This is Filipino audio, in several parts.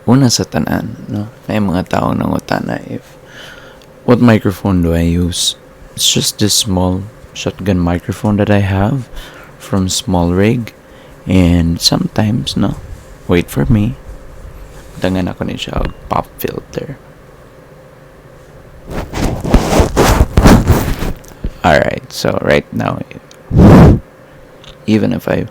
una sa tanan, no? May mga tao nangutana if what microphone do I use? It's just this small shotgun microphone that I have from Small Rig. And sometimes, no, wait for me. Dangan ako ni siya og pop filter. Alright, so right now, even if I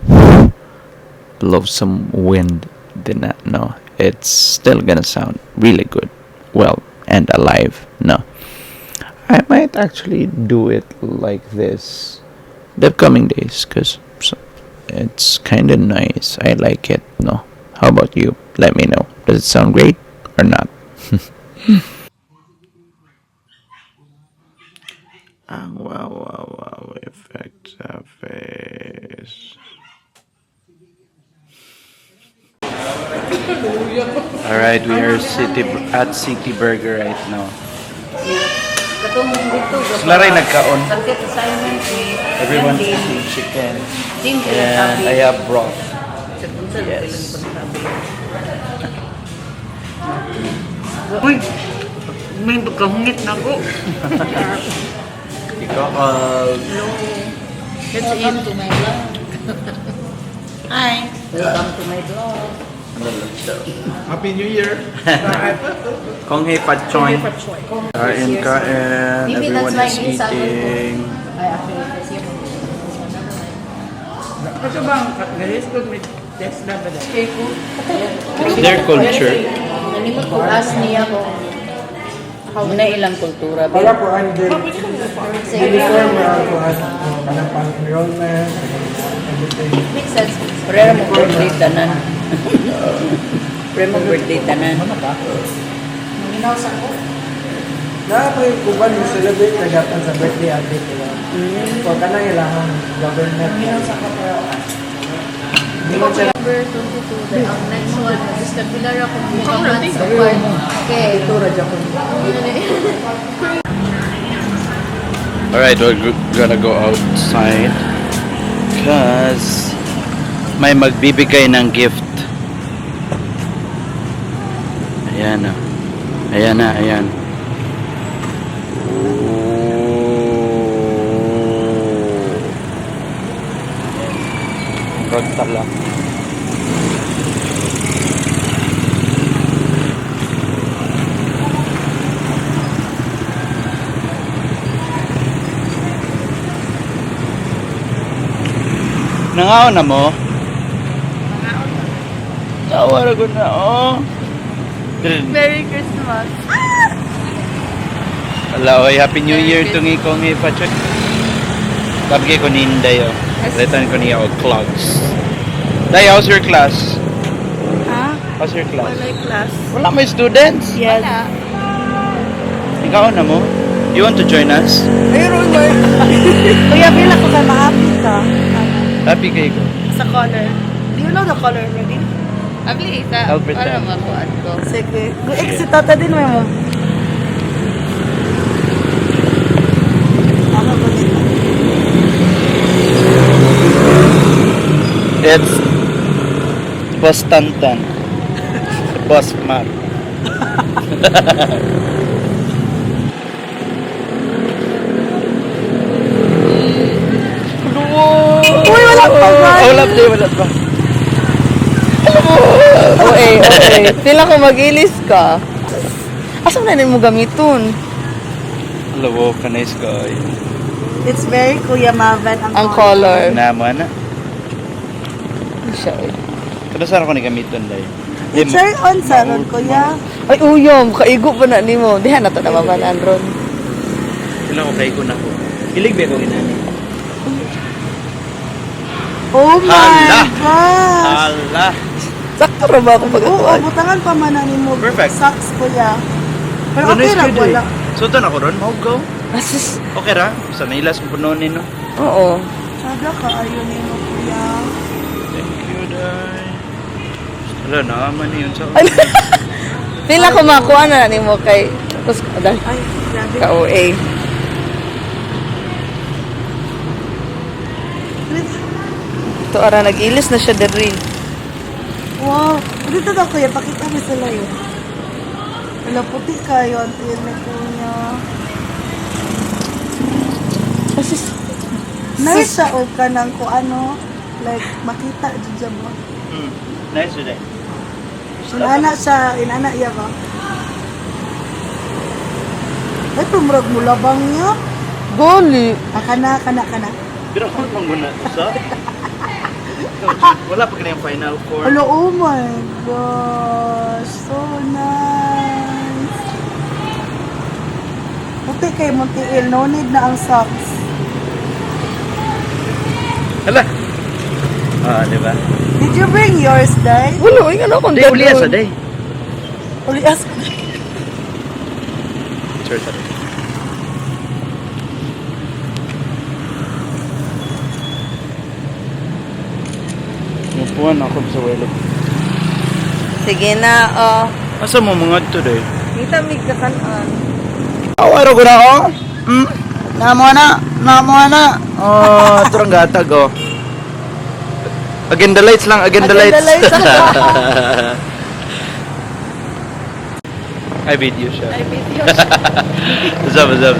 blow some wind, then no, it's still gonna sound really good. Well, and alive, no. I might actually do it like this the upcoming days, because it's kind of nice. I like it, no. How about you? Let me know. Does it sound great or not? Ang wow effect sa face. Alright, we are at City Burger right now. Sila rin nagkaon. Everyone's eating chicken. And I have broth. Yes. Uy, may pagkahungit na ko. Ikaw, Let's eat to my vlog. Hi. Welcome to my vlog. Happy New Year! Kong hei pat choy. Kain. Everyone is eating. Ito bang galis ko may test na ba da? Their culture. Nalimot ko ask niya ko. Muna ilang kultura ba? Para po ang uniform, parang pang-enrollment, everything. Makes sense. Pero mo birthday tanan. Pero mo birthday tanan. Minaw sa ko. Na po yung kuban mo celebrate na gatan sa birthday ate ko. So, kanang ilangan government. Minaw sa ko pero Hindi mo siya November 22, ang next one, just kapilar ako bukaman sa part. Okay. ito radya ko. Alright, we're gonna go outside because may magbibigay ng gift. Ayan na. Ayan. Ragtar lang. Nangaon na mo? Nawala ko na, oh. Merry Christmas! Hello, Happy New Year to ngikong ipachak. Tabgi ko ni Inday, oh. Retan ko niya, oh, clogs. Day, how's your class? Ha? How's your class? Wala class. Wala may students. Yes. Ikaw na mo? You want to join us? Mayroon ba? Kuya, bila ko kayo ma-happy ka. Happy kayo ko. Sa color. Do you know the color already? Abli, Albert para Tan. makuha ko. sige. Go exit tata din mo. It's Boss Tantan. Boss Mark. Uy, wala pa ba? Wala pa. Okay. Sila ko mag-ilis ka. Asa na mo gamiton? Hello, kanais ko. It's very Kuya Mavan ang color. Naman na. Siya eh. Pero saan ako ni gamiton day? Turn on sa ron, Kuya. Ay, uyom. Kaigo pa na ni mo. Dihan na to na mabanan ron. Sila ko kay ko na ko. Ilig ba ko ginani? Oh my Hala! gosh! Ala. Sakto ra ba ako Oo, pag-atuan? butangan pa man na ni mo. Perfect. Socks, kuya. Pero Ano okay is ra, good, wala. So ito na ko ron, mau go. Asus. Okay ra? Sa nailas mo pununin, no? Oo. Sada ka, ayaw ni mo, kuya. Thank you, day. Wala na, man yun sa... Pila ko makuha na ni mo kay... Tapos, dahil Ay, grabe. ka-OA. Ito, ara, nag-ilis na siya dari. Wow. Dito daw kuya, pakita mo sila yun. Wala puti kayo, ang tinig ko niya. Nice siya o ka ng kung ano, like, makita dyan mo. Nice today. Inana siya, inana iya ba? Ay, tumurag mo labang niya. Gali. Kana. Pero ako nang muna sa. Wala pa yung final four. Hello, oh my gosh. So nice. Puti kay Montiel, no need na ang socks. Hala. Ah, di ba? Did you bring yours, Day? Wala, yung ano kung Di uli sa day. Ulias. Sure, sorry. Mupuan ako sa welo. Sige na, oh. Asa mo mga today? Kita mig kakanan. Awaro ko na ako. Namo na. Oh, turang gatag oh. Again the lights lang, again the lights. Ay video siya. Ay, video. Zab.